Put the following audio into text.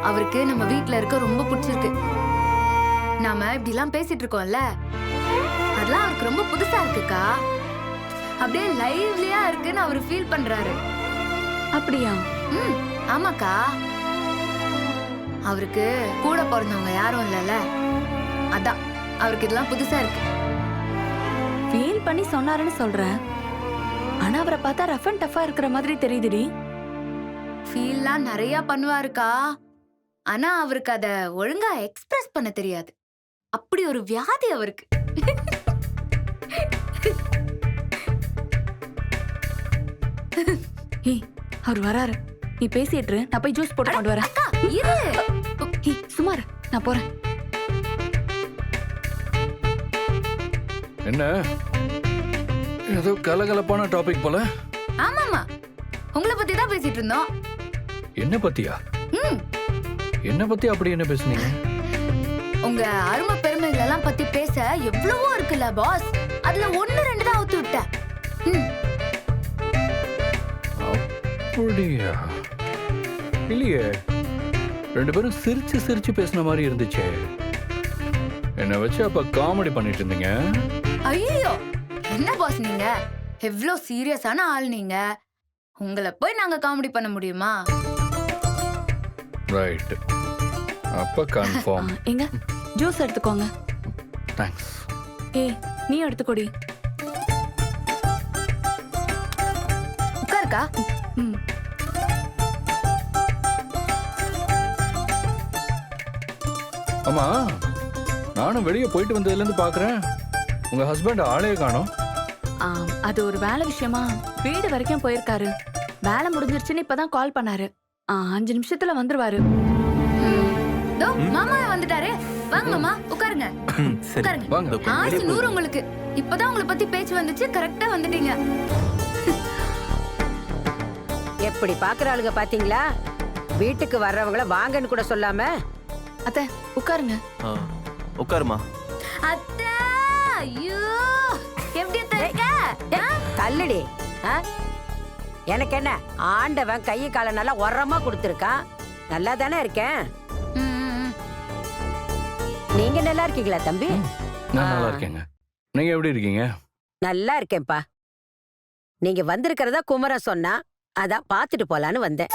அவருக்கு நம்ம வீட்ல இருக்க ரொம்ப பிடிச்சிருக்கு. நாம இப்படிலாம் பேசிட்டு இருக்கோம்ல, அதெல்லாம் அவருக்கு ரொம்ப புதுசா இருக்குக்கா. அப்படியே லைவ்லியா இருக்குன்னு அவரு ஃபீல் பண்றாரு. அப்படியா? ஆமாக்கா. அவருக்கு கூட பிறந்தவங்க யாரும் இல்லைல்ல, அதான் அவருக்கு இதெல்லாம் புதுசா இருக்கு. ஃபீல் பண்ணி சொன்னாருன்னு சொல்றேன். ஆனா அவரை பார்த்தா ரஃப் அண்ட் டஃபா இருக்கிற மாதிரி தெரியுதுடி. ஃபீல்லாம் நிறைய பண்ணுவாருக்கா. ஆனா அவருக்கு அத ஒழுங்கா எக்ஸ்பிரஸ் பண்ண தெரியாது. அப்படி ஒரு வியாதி அவருக்கு. ஏய், அவர் வராரு. நீ பேசிட்டு இரு, நான் போய் ஜூஸ் போட்டு கொண்டு வரேன். அக்கா இரு. ஏய், சுமார், நான் போறேன். என்ன ஏதோ கலகலப்பான டாபிக் போல. ஆமாமா, உங்களை பத்தி தான் பேசிட்டு இருந்தோம். என்ன பத்தியா? என்ன பத்தி அப்படி என்ன பேசுனீங்க? உங்க அருமை பெருமைகள் எல்லாம் பத்தி பேச எவ்வளவோ இருக்குல்ல பாஸ். அதுல 1-2 தான் அவுத்து விட்டேன். அப்படியா? இல்லையே, 2 பேரும் சிரிச்சு சிரிச்சு பேசின மாதிரி இருந்துச்சே. என்ன வச்சு அப்ப காமெடி பண்ணிட்டு இருந்தீங்க? ஐயோ, என்ன பாஸ் நீங்க எவ்வளோ சீரியஸான ஆள் நீங்க. உங்களை போய் நாங்க காமெடி பண்ண முடியுமா? ரைட், அப்ப கன்ஃபார்ம். எங்க ஜூஸ் எடுத்துக்கோங்க. தேங்க்ஸ். ஏய், நீ எடுத்துக்கோடி. உட்காருக்கா. ஆமா, நானும் வெளியே போயிட்டு வந்ததுல இருந்து பாக்குறேன் உங்க ஹஸ்பண்ட் ஆளே காணோம். அது ஒரு வேலை விஷயமா வீடு வரைக்கும் போயிருக்காரு. வேலை முடிஞ்சிருச்சுன்னு இப்பதான் கால் பண்ணாரு. 5 நிமிஷத்துல வந்துருவாரு. தோ மாமா வந்துட்டாரே. வாங்க மாமா, உட்காருங்க. உட்காருங்க. வாங்க. 100 உங்களுக்கு. இப்பதான் உங்களை பத்தி பேச்சு வந்துச்சு, கரெக்டா வந்துட்டீங்க. எப்படி பாக்குறாளுங்க பாத்தீங்களா? வீட்டுக்கு வர்றவங்கள வாங்கன்னு கூட சொல்லாம. அத்தை உட்காருங்க. உட்காருமா. அத்தை, ஐயோ எப்படி அத்தை இருக்க? தள்ளுடி. எனக்கு என்ன, ஆண்டவன் கை கால நல்லா உரமா கொடுத்துருக்கான். நல்லா தானே இருக்கேன். நீங்க நல்லா இருக்கீங்களா தம்பி? நான் நல்லா இருக்கேங்க. நீங்க எப்படி இருக்கீங்க? நல்லா இருக்கேன்ப்பா. நீங்க வந்திருக்கிறதா குமரன் சொன்னா, அதான் பாத்துட்டு போலான்னு வந்தேன்.